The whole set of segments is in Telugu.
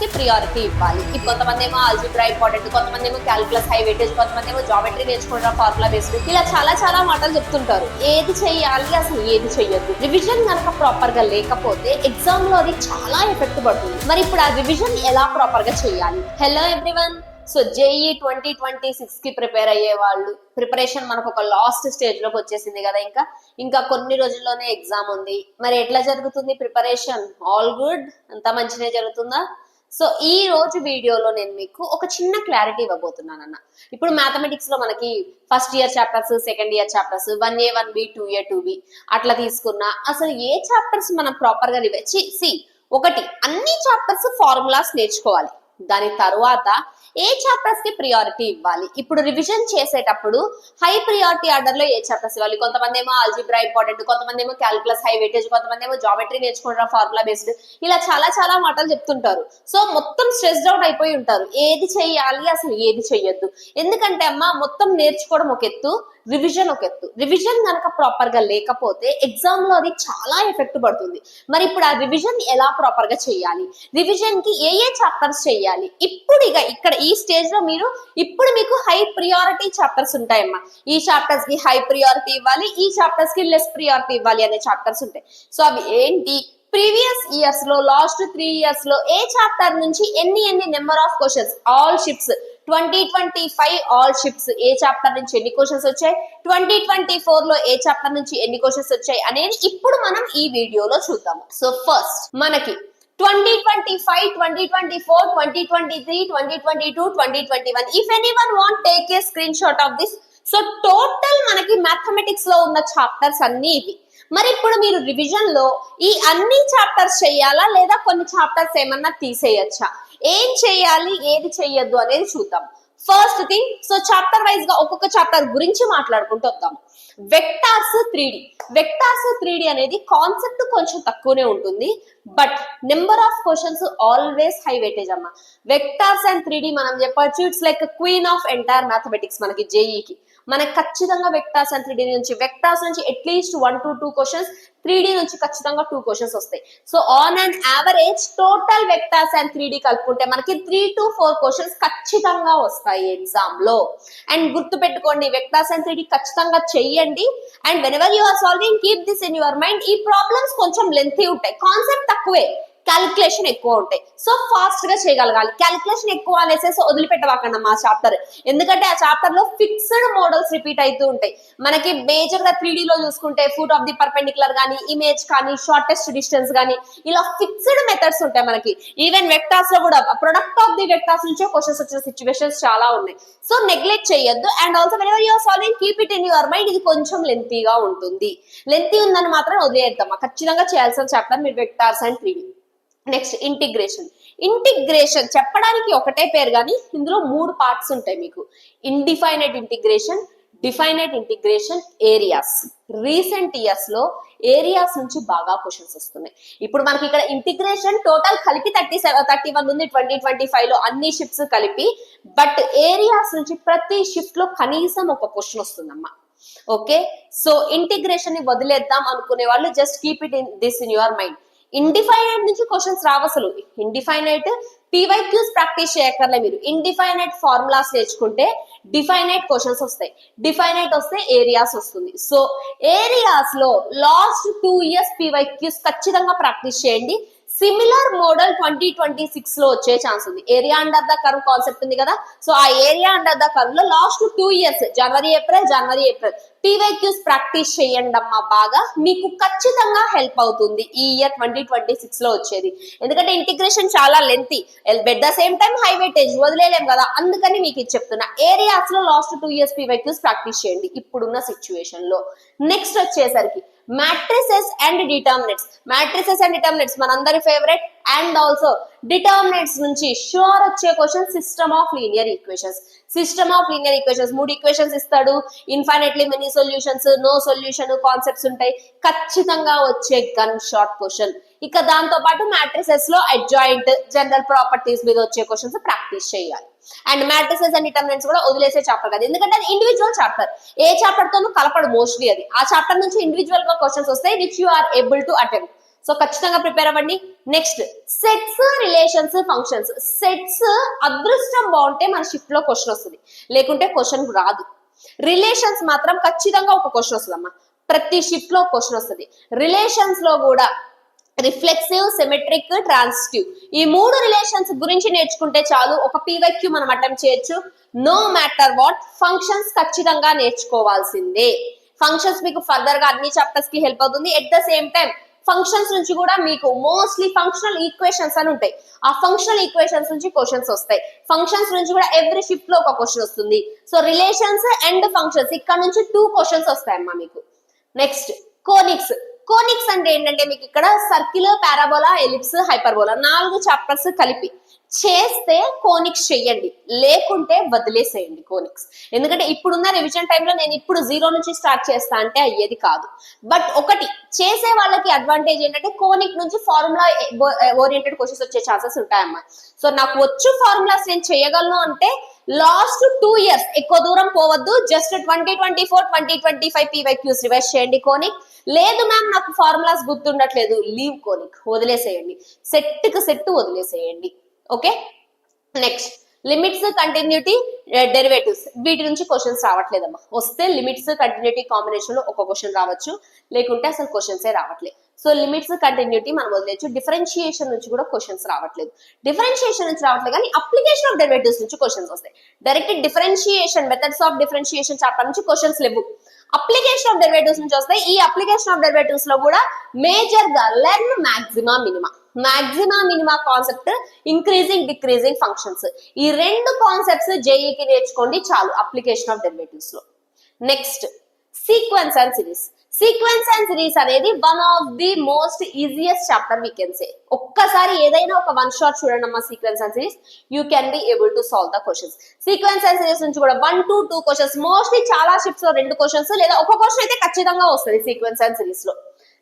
కి ప్రియారిటీ ఇవ్వాలి. కొంతమంది ఏమో ఆల్జీబ్రా ఇంపార్టెంట్, కొంతమంది ఏమో క్యాల్కులస్ హై వెయిటేజ్, కొంతమంది ఏమో జామెట్రీ నేర్చుకుంటారు ఫార్ములా బేస్డ్, ఇలా చాలా మాటలు చెప్తుంటారు. ఏది చెయ్యాలి, అసలు ఏది చెయ్యొద్దు. రివిజన్ కనుక ప్రాపర్ గా లేకపోతే ఎగ్జామ్ లో అది చాలా ఎఫెక్ట్ పడుతుంది. మరి ఇప్పుడు ఆ రివిజన్ ఎలా ప్రాపర్ గా చేయాలి? హలో ఎవ్రీవన్, సో జేఈ 2026 కి ప్రిపేర్ అయ్యే వాళ్ళు, ప్రిపరేషన్ మనకు ఒక లాస్ట్ స్టేజ్ లోకి వచ్చేసింది కదా. ఇంకా కొన్ని రోజుల్లోనే ఎగ్జామ్ ఉంది. మరి ఎట్లా జరుగుతుంది ప్రిపరేషన్? ఆల్ గుడ్, అంతా మంచిగా జరుగుతుందా? సో ఈ రోజు వీడియోలో నేను మీకు ఒక చిన్న క్లారిటీ ఇవ్వబోతున్నాను అన్న. ఇప్పుడు మ్యాథమెటిక్స్ లో మనకి first year chapters, second year chapters, 1A 1B 2A 2B అట్లా తీసుకున్నా అసలు ఏ చాప్టర్స్ మనం ప్రాపర్ గా ఒకటి, అన్ని చాప్టర్స్ ఫార్ములాస్ నేర్చుకోవాలి. దాని తర్వాత ఏ చాప్టర్స్ కి ప్రియారిటీ ఇవ్వాలి. ఇప్పుడు రివిజన్ చేసేటప్పుడు హై ప్రియారిటీ ఆర్డర్ లో ఏ చాప్టర్స్ ఇవ్వాలి. కొంతమంది ఏమో ఆల్జీబ్రా ఇంపార్టెంట్, కొంతమంది ఏమో క్యాల్కులస్ హై వెయిటేజ్, కొంతమంది ఏమో జామెట్రీ నేర్చుకుంటారు ఫార్ములా బేస్డ్, ఇలా చాలా మాటలు చెప్తుంటారు. సో మొత్తం స్ట్రెస్డ్ అవుట్ అయిపోయి ఉంటారు. ఏది చెయ్యాలి, అసలు ఏది చెయ్యొద్దు. ఎందుకంటే అమ్మ మొత్తం నేర్చుకోవడం ఒక ఎత్తు, రివిజన్ ఒక ఎత్తు. రివిజన్ కనుక ప్రాపర్ గా లేకపోతే ఎగ్జామ్ లో అది చాలా ఎఫెక్ట్ పడుతుంది. మరి ఇప్పుడు ఆ రివిజన్ ఎలా ప్రాపర్ గా చేయాలి, రివిజన్ కి ఏ చాప్టర్స్ చేయాలి? ఇప్పుడు ఇక్కడ ఈ స్టేజ్ లో ఇప్పుడు మీకు హై ప్రియారిటీ చాప్టర్స్ ఉంటాయమ్మా. ఈ చాప్టర్స్ కి హై ప్రియారిటీ ఇవ్వాలి, ఈ చాప్టర్స్ కి లెస్ ప్రియారిటీ ఇవ్వాలి అనే చాప్టర్స్ ఉంటాయి. సో అవి ఏంటి? ప్రీవియస్ ఇయర్స్ లో, లాస్ట్ 3 years లో ఏ చాప్టర్ నుంచి ఎన్ని number of questions, all ships 2025 all ships A chapter నుంచి ఎన్ని క్వశ్చన్స్ వచ్చాయి, 2024 లో ఏ చాప్టర్ నుంచి ఎన్ని క్వశ్చన్స్ వచ్చాయి అనేది ఇప్పుడు మనం ఈ వీడియోలో చూద్దాము. సో ఫస్ట్ మనకి 2025, 2024, 2023, 2022, 2021. If anyone want, take a screenshot of this. So total మనకి మ్యాథమెటిక్స్ లో ఉన్న చాప్టర్స్ అన్ని ఇవి. మరి ఇప్పుడు మీరు రివిజన్ లో ఈ అన్ని చాప్టర్స్ చేయాలా, లేదా కొన్ని చాప్టర్స్ ఏమన్నా తీసేయచ్చా? ఏం చేయాలి, ఏది చెయ్యొద్దు అనేది చూద్దాం. First thing, so chapter wise గా ఒక్కొక్క చాప్టర్ గురించి మాట్లాడుకుంటూ వద్దాం. Vectors 3D. వెక్టార్స్ 3D అనేది కాన్సెప్ట్ కొంచెం తక్కువనే ఉంటుంది, but number of questions always high weightage అమ్మా. వెక్టార్స్ అండ్ 3D మనం చెప్పొచ్చు it's like queen of entire mathematics మనకి జేఈకి. మనకి ఖచ్చితంగా వెక్టార్స్ అండ్ 3D నుంచి, వెక్టార్స్ నుంచి అట్లీస్ట్ 1 to 2 క్వశ్చన్స్, 3D నుంచి ఖచ్చితంగా 2 క్వశ్చన్స్ వస్తాయి. So on and average total vectors and 3D కలుపుకుంటే మనకి 3 to 4 క్వశ్చన్స్ ఖచ్చితంగా వస్తాయి ఎగ్జామ్ లో. అండ్ గుర్తు పెట్టుకోండి, వెక్టార్స్ అండ్ 3D ఖచ్చితంగా చెయ్యండి. And whenever you are solving, keep this in your mind. ఈ ప్రాబ్లమ్స్ కొంచెం లెంతీ ఉంటాయి, కాన్సెప్ట్ తక్కువే, క్యాలిక్యులేషన్ ఎక్కువ ఉంటాయి. సో ఫాస్ట్ గా చేయగలగాలి. క్యాలిక్యులేషన్ ఎక్కువ అనేసి వదిలిపెట్టవాకండి మా చాప్టర్, ఎందుకంటే ఆ చాప్టర్ లో ఫిక్స్డ్ మోడల్స్ రిపీట్ అవుతూ ఉంటాయి. మనకి మేజర్ గా 3D లో చూసుకుంటే ఫుట్ ఆఫ్ ది పర్పెండిక్యులర్ కానీ, ఇమేజ్ కానీ, షార్టెస్ట్ డిస్టెన్స్ కానీ, ఇలా ఫిక్స్డ్ మెథడ్స్ ఉంటాయి మనకి. ఈవెన్ వెక్టార్స్ లో కూడా ప్రొడక్ట్ ఆఫ్ ది వెక్టార్స్ నుంచే క్వశ్చన్స్ వచ్చిన సిచ్యువేషన్స్ చాలా ఉన్నాయి. సో నెగ్లెక్ట్ చేయొద్దు. And also whenever you are solving, keep it in your mind. ఇది కొంచెం లెంతీగా ఉంటుంది, లెంతీ ఉందని మాత్రం వదిలేద్దామా. ఖచ్చితంగా చేయాల్సిన చాప్టర్ మీరు vectors and 3D. Next integration. Integration చెప్పడానికి ఒకటే పేరు కానీ ఇందులో 3 పార్ట్స్ ఉంటాయి మీకు. Indefinite integration, definite integration, areas. Recent years లో ఏరియాస్ నుంచి బాగా క్వశ్చన్స్ వస్తున్నాయి. ఇప్పుడు మనకి ఇక్కడ ఇంటిగ్రేషన్ టోటల్ కలిపి 31 ఉంది 2025 లో అన్ని షిఫ్ట్స్ కలిపి. బట్ ఏరియాస్ నుంచి ప్రతి షిఫ్ట్ లో కనీసం ఒక క్వశ్చన్ వస్తుందమ్మా. ఓకే, సో ఇంటిగ్రేషన్ ని వదిలేద్దాం అనుకునే వాళ్ళు just keep it in your mind. Indefinite నుంచి క్వశ్చన్స్ రావసలు. ఇండిఫైనైట్ పీవైక్యూస్ ప్రాక్టీస్ చేయక్కర్లే మీరు. ఇండిఫైనైట్ ఫార్ములాస్ నేర్చుకుంటే డిఫైనైట్ క్వశ్చన్స్ వస్తాయి, డిఫైనైట్ వస్తే ఏరియాస్ వస్తుంది. సో ఏరియాస్ లో లాస్ట్ 2 years పీవైక్యూస్ ఖచ్చితంగా ప్రాక్టీస్ చేయండి. సిమిలర్ మోడల్ 2026 లో వచ్చే ఛాన్స్ ఉంది. Area under the curve concept ఉంది కదా, సో ఆ ఏరియా అండర్ ద కర్వ్ లో లాస్ట్ 2 years జనవరి ఏప్రిల్ పీవైక్యూస్ ప్రాక్టీస్ చేయండి అమ్మా. బాగా మీకు ఖచ్చితంగా హెల్ప్ అవుతుంది ఈ ఇయర్ 2026 లో వచ్చేది. ఎందుకంటే ఇంటిగ్రేషన్ చాలా lengthy, at the same time high weightage, వదిలేలేం కదా. అందుకని మీకు ఇది చెప్తున్నా. ఏరియాస్ లో లాస్ట్ 2 years పీవైక్యూస్ ప్రాక్టీస్ చేయండి ఇప్పుడున్న సిచ్యువేషన్ లో. నెక్స్ట్ వచ్చేసరికి matrices and determinants. matrices and determinants మనందరి ఫేవరెట్. అండ్ ఆల్సో డిటర్మినెంట్స్ నుంచి షూర్ వచ్చే question system of linear equations. System of linear equations 3 equations ఇస్తాడు, infinitely many solutions, no solution concepts ఉంటాయి. ఖచ్చితంగా వచ్చే గన్ షాట్ క్వశ్చన్. ఇక దాంతో పాటు మ్యాట్రిసెస్ లో అడ్జాయింట్, జనరల్ ప్రాపర్టీస్ మీద వచ్చే క్వశ్చన్స్ ప్రాక్టీస్ చేయాలి. అండ్ మ్యాట్రిసెస్ అండ్ డిటర్మినెంట్స్ కూడా వదిలేసే చాప్టర్ కాదు, ఎందుకంటే అది ఇండివిజువల్ చాప్టర్. ఏ చాప్టర్ తోనూ కలపడు మోస్ట్లీ. అది ఆ చాప్టర్ నుంచి ఇండివిజువల్ గా క్వశ్చన్స్ వస్తాయి which you are able to attempt. So ఖచ్చితంగా ప్రిపేర్ అవ్వండి. Next sets, relations, functions. Sets అదృష్టం బాగుంటే మన షిఫ్ట్ లో క్వశ్చన్ వస్తుంది, లేకుంటే క్వశ్చన్ రాదు. రిలేషన్స్ మాత్రం ఖచ్చితంగా ఒక క్వశ్చన్ వస్తుంది అమ్మా, ప్రతి షిఫ్ట్ లో క్వశ్చన్ వస్తుంది. రిలేషన్స్ లో కూడా రిఫ్లెక్సివ్, సిమెట్రిక్, ట్రాన్సిటివ్ ఈ 3 రిలేషన్స్ గురించి నేర్చుకుంటే చాలు, ఒక పీవైక్యూ మనం అటెంప్ట్ చేయొచ్చు. No matter what. ఫంక్షన్స్ ఖచ్చితంగా నేర్చుకోవాల్సిందే. ఫంక్షన్స్ మీకు ఫర్దర్ గా అన్ని చాప్టర్స్ కి హెల్ప్ అవుతుంది. At the same time functions నుంచి కూడా మీకు మోస్ట్లీ ఫంక్షనల్ ఈక్వేషన్స్ అని ఉంటాయి, ఆ ఫంక్షనల్ ఈక్వేషన్స్ నుంచి క్వశ్చన్స్ వస్తాయి. ఫంక్షన్స్ నుంచి కూడా ఎవ్రీ షిఫ్ట్ లో ఒక క్వశ్చన్ వస్తుంది. సో రిలేషన్స్ అండ్ ఫంక్షన్స్ ఇక్కడ నుంచి 2 క్వశ్చన్స్ వస్తాయమ్మా మీకు. నెక్స్ట్ కోనిక్స్. కోనిక్స్ అంటే ఏంటంటే మీకు ఇక్కడ circle, parabola, ellipse, hyperbola 4 chapters కలిపి చేస్తే కోనిక్స్ చెయ్యండి, లేకుంటే వదిలేసేయండి కోనిక్స్. ఎందుకంటే ఇప్పుడున్న రివిజన్ టైంలో నేను ఇప్పుడు 0 నుంచి స్టార్ట్ చేస్తా అంటే అయ్యేది కాదు. బట్ ఒకటి చేసే వాళ్ళకి అడ్వాంటేజ్ ఏంటంటే కోనిక్ నుంచి ఫార్ములా ఓరియంటెడ్ క్వశ్చన్స్ వచ్చే ఛాన్సెస్ ఉంటాయమ్మా. సో నాకు వచ్చు ఫార్ములాస్ నేను చేయగలను అంటే లాస్ట్ 2 ఇయర్స్ ఎక్కువ దూరం పోవద్దు, జస్ట్ 2024, 2025 పీవైక్యూస్ రివైజ్ చేయండి కోనిక్. లేదు మ్యామ్ నాకు ఫార్ములాస్ గుర్తుండట్లేదు, లీవ్ కోనిక్, వదిలేసేయండి. సెట్ కు సెట్ వదిలేసేయండి. Okay. Next limits, continuity, derivatives వీటి నుంచి క్వశ్చన్స్ రావట్లేదమ్మా. వస్తే లిమిట్స్, కంటిన్యూటీ కాంబినేషన్ లో ఒక క్వశ్చన్ రావచ్చు, లేకుంటే అసలు క్వశ్చన్సే రావట్లేదు. సో లిమిట్స్, కంటిన్యూటీ మనం వదిలేయచ్చు. డిఫరెన్షియేషన్ నుంచి కూడా క్వశ్చన్స్ రావట్లేదు. డిఫరెన్షియేషన్ నుంచి రావట్లేదు కానీ అప్లికేషన్ ఆఫ్ డెరివేటివ్స్ నుంచి క్వశ్చన్స్ వస్తాయి. Direct differentiation, methods of differentiation chapter నుంచి క్వశ్చన్స్ లేవు, అప్లికేషన్ ఆఫ్ డెరివేటివ్స్ నుంచి వస్తాయి. ఈ అప్లికేషన్ ఆఫ్ డెరివేటివ్స్ లో కూడా మేజర్ గా learn maxima minima. Maxima minima concept, increasing decreasing functions, ఈ 2 కాన్సెప్ట్స్ జేఈకి నేర్చుకోండి చాలు అప్లికేషన్ ఆఫ్ డెరివేటివ్స్ లో. Next sequence and series. Sequence and series అనేది one of the most easiest chapter we can say. ఒక్కసారి ఏదైనా ఒక 1 షాట్ చూడండి అమ్మా sequence and series, you can be able to solve the questions. Sequence and series నుంచి కూడా 1 to 2 క్వశ్చన్స్, మోస్ట్లీ చాలా షిఫ్ట్స్ లో 2 క్వశ్చన్స్ లేదా ఒక క్వశ్చన్ అయితే ఖచ్చితంగా వస్తుంది సీక్వెన్స్ అండ్ సిరీస్ లో.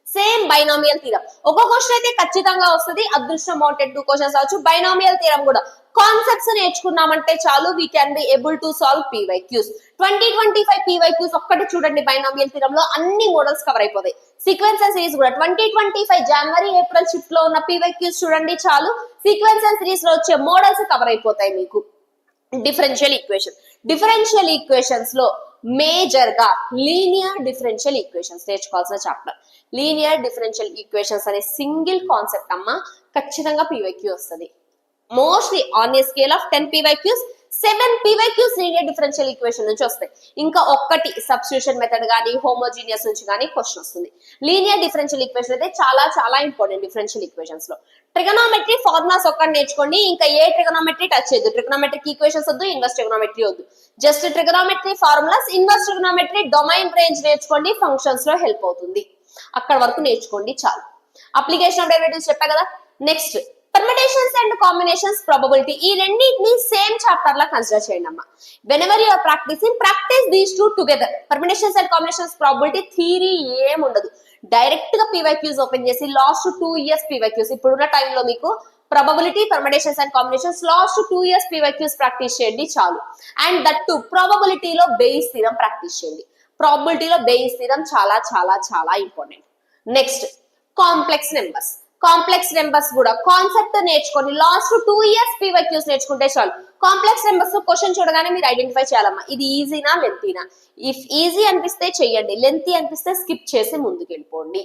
సేమ్ బైనామియల్ థీరం ఒక క్వశ్చన్ అయితే ఖచ్చితంగా వస్తుంది, అదృష్టం వాంటెడ్ 2 క్వశ్చన్స్ అవచ్చు. బైనామియల్ థీరం కూడా కాన్సెప్ట్స్ నేర్చుకున్నామంటే చాలు, we can be able to solve PYQs. 2025 PYQs ఒక్కటి చూడండి, బైనామియల్ థీరం లో అన్ని మోడల్స్ కవర్ అయిపోతాయి. సీక్వెన్స్ అండ్ సిరీస్ కూడా 2025 జనవరి, ఏప్రిల్ షిఫ్ట్ లో ఉన్న పీవైక్యూస్ చూడండి చాలు, సీక్వెన్స్ అండ్ సిరీస్ లో వచ్చే మోడల్స్ కవర్ అయిపోతాయి మీకు. Differential equation. డిఫరెన్షియల్ ఈక్వేషన్స్ లో మేజర్ గా లీనియర్ డిఫరెన్షియల్ ఈక్వేషన్స్ నేర్చుకోవాల్సిన చాప్టర్. లీనియర్ డిఫరెన్షియల్ ఈక్వేషన్స్ అనే సింగిల్ కాన్సెప్ట్ అమ్మా ఖచ్చితంగా పీవైక్యూ వస్తుంది. Mostly on a scale of 10 PYQs 7 PYQs linear differential equation నుంచి వస్తాయి. ఇంకా ఒక్కటి సబ్స్టిట్యూషన్ మెథడ్ కానీ హోమోజీనియస్ నుంచి కానీ క్వశ్చన్ వస్తుంది. లీనియర్ డిఫరెన్షియల్ ఈక్వేషన్ అయితే చాలా చాలా ఇంపార్టెంట్ డిఫరెన్షియల్ ఈక్వేషన్స్ లో. ట్రిగనోమెట్రీ ఫార్ములాస్ ఒక్కటి నేర్చుకోండి, ఇంకా ఏ ట్రిగనోమెట్రీ టచ్ చేయొద్దు. ట్రిగనోమెట్రిక్ ఈక్వేషన్స్ వద్దు, ఇన్వర్స్ ట్రిగనోమెట్రీ వద్దు, just trigonometry formulas, inverse trigonometry domain range నేర్చుకోండి, ఫంక్షన్స్ లో హెల్ప్ అవుతుంది. అక్కడ వరకు నేర్చుకోండి చాలు. అప్లికేషన్ ఆఫ్ డెరివేటివ్స్ చెప్పా కదా. Next permutations and combinations, probability, ఈ రెండింటిని సేమ్ చాప్టర్ లా కన్సిడర్ చేయండి అమ్మా. Whenever you are practising, practise these 2 together. Permutations and combinations, probability, theory ఏం ఉండదు. డైరెక్ట్ గా పీవైక్యూస్ ఓపెన్ చేసి లాస్ట్ 2 ఇయర్స్ పీవైక్యూస్, ఇప్పుడున్న టైంలో మీకు probability, permutations and combinations last 2 years PYQs practice చేయండి చాలు. అండ్ దట్ టు ప్రాబబిలిటీలో బేయిస్ థీరం ప్రాక్టీస్ చేయండి. ప్రాబబిలిటీలో బేయిస్ థీరం చాలా చాలా చాలా important. Next complex numbers. Complex numbers కూడా కాన్సెప్ట్ నేర్చుకోండి, లాస్ట్ 2 ఇయర్స్ పీవైక్యూస్ నేర్చుకుంటే చాలు. కాంప్లెక్స్ నెంబర్స్ క్వశ్చన్ చూడగానే మీరు ఐడెంటిఫై చేయాలమ్మా, ఇది ఈజీనా లెంతీనా. ఇఫ్ ఈజీ అనిపిస్తే చెయ్యండి, లెంతీ అనిపిస్తే స్కిప్ చేసి ముందుకు వెళ్ళిపోండి.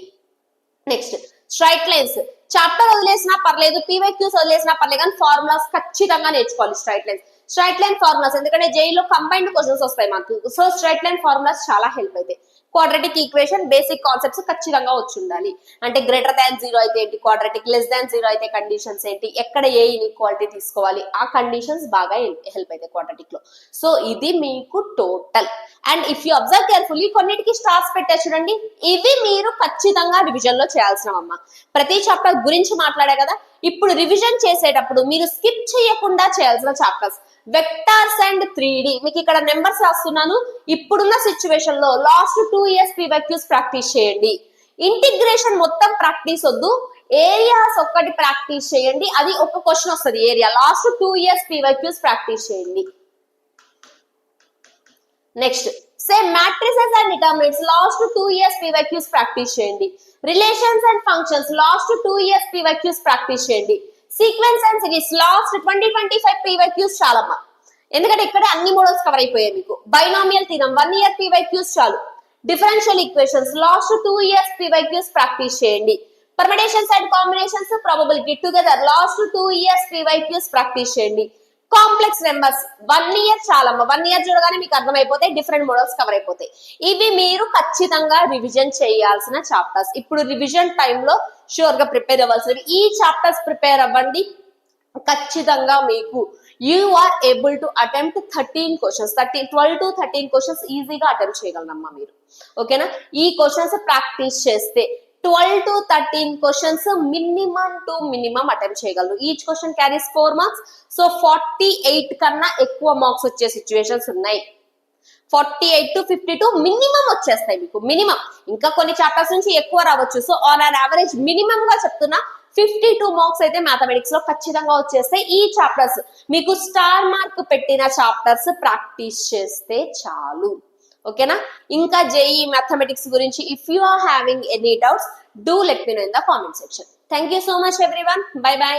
Next straight lines. చాప్టర్ వదిలేసినా పర్లేదు, పీవైక్యూస్ వదిలేసినా పర్లేదు, కానీ ఫార్ములాస్ ఖచ్చితంగా నేర్చుకోవాలి. Straight lines, straight line formulas, ఎందుకంటే జైలో కంబైన్డ్ క్వశ్చన్స్ వస్తాయి మనకు. సో స్ట్రైట్ లైన్ ఫార్ములాస్ చాలా హెల్ప్ అవుతాయి. క్వాడ్రాటిక్ ఈక్వేషన్ బేసిక్ కాన్సెప్ట్స్ ఖచ్చితంగా వచ్చి ఉండాలి. అంటే గ్రేటర్ దాన్ 0 అయితే ఏంటి, క్వాడ్రాటిక్ లెస్ దాన్ 0 అయితే కండిషన్స్ ఏంటి, ఎక్కడ ఏ ఇన్ఈక్వాలిటీ తీసుకోవాలి, ఆ కండిషన్స్ బాగా హెల్ప్ అవుతాయి క్వాడ్రాటిక్ లో. సో ఇది మీకు total. And if you observe carefully కొన్నిటికి స్టార్స్ పెట్టా చూడండి, ఇవి మీరు ఖచ్చితంగా రివిజన్ లో చేయాల్సినవమ్మా. ప్రతి చాప్టర్ గురించి మాట్లాడే కదా, ఇప్పుడు రివిజన్ చేసేటప్పుడు మీరు స్కిప్ చేయకుండా చేయాల్సిన చాప్టర్స్ వెక్టార్స్ అండ్ 3D. మీకు ఇక్కడ నెంబర్స్ రాస్తున్నాను. ఇప్పుడున్న సిచ్యువేషన్ లో లాస్ట్ 2 ఇయర్స్ పీవైక్యూస్ ప్రాక్టీస్ చేయండి. ఇంటిగ్రేషన్ మొత్తం ప్రాక్టీస్ వద్దు, ఏరియాస్ ఒక్కటి ప్రాక్టీస్ చేయండి, అది ఒక క్వశ్చన్ వస్తుంది area. Last 2 years PYQs practice చేయండి. Next same matrices and determinants, last 2 years PYQs practice చేయండి. Relations and functions last 2 years PYQs practice చేయండి. Sequence and series last 2025 PYQs చాలమ్మా, ఎందుకంటే ఇక్కడే అన్ని మోడల్స్ కవర్ అయిపోయాయి మీకు. బైనామియల్ థీరం 1 year PYQs చాలు. Differential equations last 2 years PYQs practice చేయండి. Permutations and combinations probability together last 2 years PYQs practice చేయండి. కాంప్లెక్స్ నెంబర్స్ 1 year చాలమ్మ, 1 year చూడగానే మీకు అర్థమైపోతాయి, డిఫరెంట్ మోడల్స్ కవర్ అయిపోతాయి. ఇవి మీరు ఖచ్చితంగా రివిజన్ చేయాల్సిన చాప్టర్స్. ఇప్పుడు రివిజన్ టైంలో షూర్ గా ప్రిపేర్ అవ్వాల్సినవి ఈ చాప్టర్స్ ప్రిపేర్ అవ్వండి. ఖచ్చితంగా మీకు you are able to attempt 13 questions, 12 to 13 questions ఈజీగా అటెంప్ట్ చేయగలనమ్మా మీరు. ఓకేనా, ఈ క్వశ్చన్స్ ప్రాక్టీస్ చేస్తే 12 to 13 క్వశ్చన్స్ మినిమం అటెంప్ట్ చేయగలరు. Each question carries 4 marks. So 48 కన్నా ఎక్కువ మార్క్స్ వచ్చే సిచ్యువేషన్స్ ఉన్నాయి. 48 to 52 మినిమం వచ్చేస్తాయి మీకు, మినిమం. ఇంకా కొన్ని చాప్టర్స్ నుంచి ఎక్కువ రావచ్చు. So on an average minimum గా చెప్తున్నా 52 మార్క్స్ అయితే మ్యాథమెటిక్స్ లో ఖచ్చితంగా వచ్చేస్తాయి. ఈ చాప్టర్స్ మీకు స్టార్ మార్క్ పెట్టిన చాప్టర్స్ ప్రాక్టీస్ చేస్తే చాలు. ఓకేనా, ఇంకా జేఈ మ్యాథమెటిక్స్ గురించి if you are having any doubts do let me know in the comment section. Thank you so much everyone, bye by.